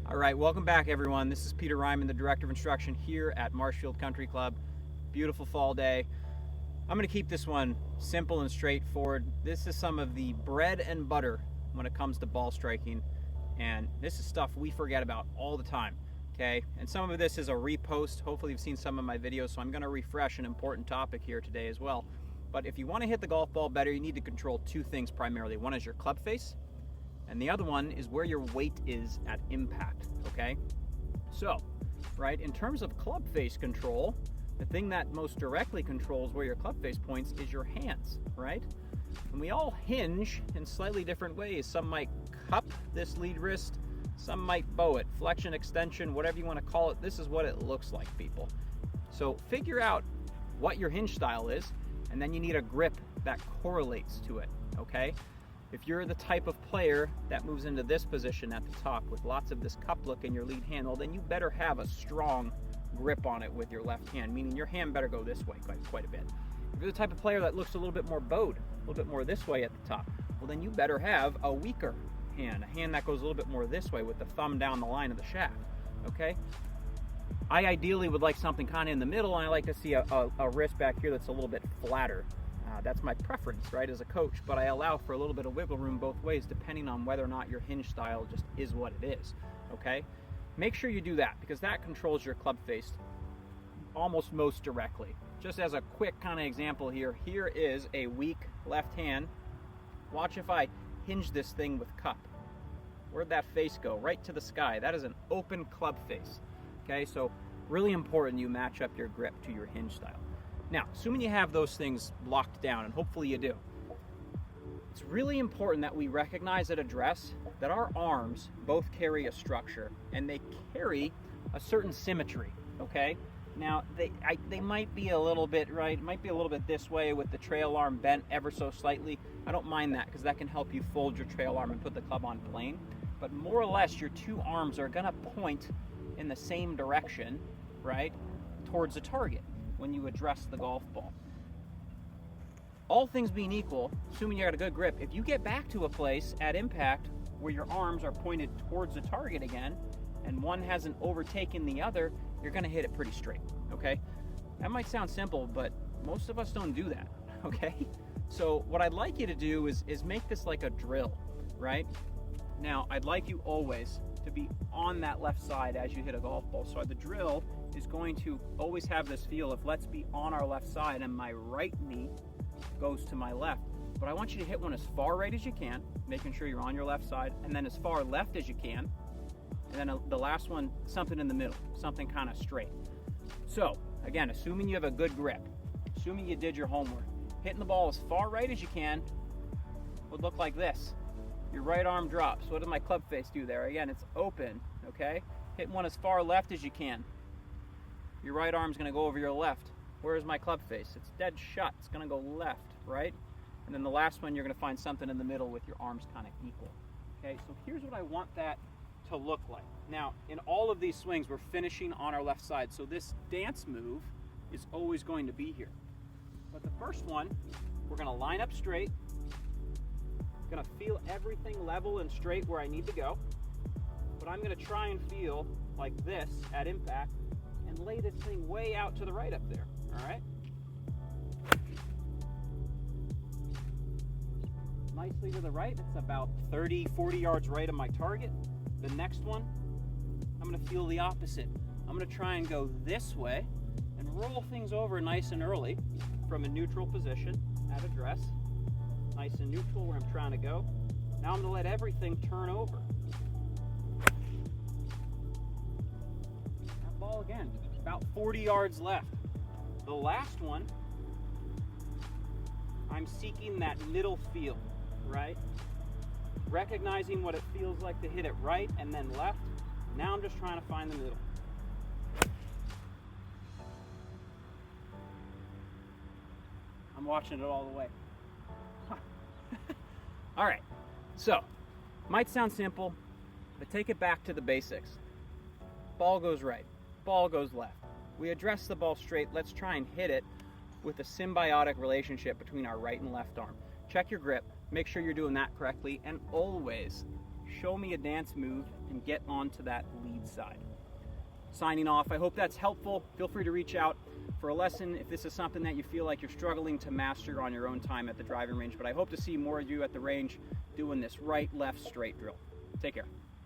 All right, welcome back everyone. This is Peter Ryman, the Director of Instruction here at Marshfield Country Club. Beautiful fall day. I'm going to keep this one simple and straightforward. This is some of the bread and butter when it comes to ball striking, and this is stuff we forget about all the time, okay? And some of this is a repost. Hopefully you've seen some of my videos, so I'm going to refresh an important topic here today as well. But if you want to hit the golf ball better, you need to control two things primarily. One is your club face, and the other one is where your weight is at impact, okay? So, right, in terms of club face control, the thing that most directly controls where your club face points is your hands, right? And we all hinge in slightly different ways. Some might cup this lead wrist, some might bow it, flexion, extension, whatever you want to call it. This is what it looks like, people. So figure out what your hinge style is, and then you need a grip that correlates to it, okay? If you're the type of player that moves into this position at the top with lots of this cup look in your lead handle, then you better have a strong grip on it with your left hand, meaning your hand better go this way quite a bit. If you're the type of player that looks a little bit more bowed, a little bit more this way at the top, well then you better have a weaker hand, a hand that goes a little bit more this way with the thumb down the line of the shaft, okay? I ideally would like something kind of in the middle, and I like to see a wrist back here that's a little bit flatter. That's my preference, right, as a coach, but I allow for a little bit of wiggle room both ways depending on whether or not your hinge style just is what it is, okay? Make sure you do that because that controls your club face almost most directly. Just as a quick kind of example here, here is a weak left hand. Watch if I hinge this thing with cup. Where'd that face go? Right to the sky. That is an open club face, okay? So really important you match up your grip to your hinge style. Now, assuming you have those things locked down, and hopefully you do, it's really important that we recognize at address that our arms both carry a structure, and they carry a certain symmetry, okay? Now, they might be a little bit, right, might be a little bit this way with the trail arm bent ever so slightly. I don't mind that because that can help you fold your trail arm and put the club on plane. But more or less, your two arms are gonna point in the same direction, right, towards a target when you address the golf ball. All things being equal, assuming you got a good grip, if you get back to a place at impact where your arms are pointed towards the target again, and one hasn't overtaken the other, you're gonna hit it pretty straight, okay? That might sound simple, but most of us don't do that, okay? So what I'd like you to do is make this like a drill, right? Now, I'd like you always to be on that left side as you hit a golf ball. So the drill is going to always have this feel of let's be on our left side and my right knee goes to my left. But I want you to hit one as far right as you can, making sure you're on your left side, and then as far left as you can. And then the last one, something in the middle, something kind of straight. So again, assuming you have a good grip, assuming you did your homework, hitting the ball as far right as you can would look like this. Your right arm drops. What does my club face do there? Again, it's open, okay? Hitting one as far left as you can. Your right arm's gonna go over your left. Where's my club face? It's dead shut. It's gonna go left, right? And then the last one, you're gonna find something in the middle with your arms kind of equal. Okay, so here's what I want that to look like. Now, in all of these swings, we're finishing on our left side. So this dance move is always going to be here. But the first one, we're gonna line up straight. Gonna feel everything level and straight where I need to go. But I'm gonna try and feel like this at impact and lay this thing way out to the right up there, all right? Nicely to the right, it's about 30, 40 yards right of my target. The next one, I'm gonna feel the opposite. I'm gonna try and go this way and roll things over nice and early from a neutral position at address. Nice and neutral where I'm trying to go. Now I'm gonna let everything turn over. That ball again, about 40 yards left. The last one, I'm seeking that middle feel, right? Recognizing what it feels like to hit it right and then left. Now I'm just trying to find the middle. I'm watching it all the way. All right, so might sound simple, but take it back to the basics. Ball goes right, ball goes left. We address the ball straight. Let's try and hit it with a symbiotic relationship between our right and left arm. Check your grip, make sure you're doing that correctly, and always show me a dance move, and get onto that lead side. Signing off. I hope that's helpful. Feel free to reach out for a lesson if this is something that you feel like you're struggling to master on your own time at the driving range. But I hope to see more of you at the range doing this right, left, straight drill. Take care.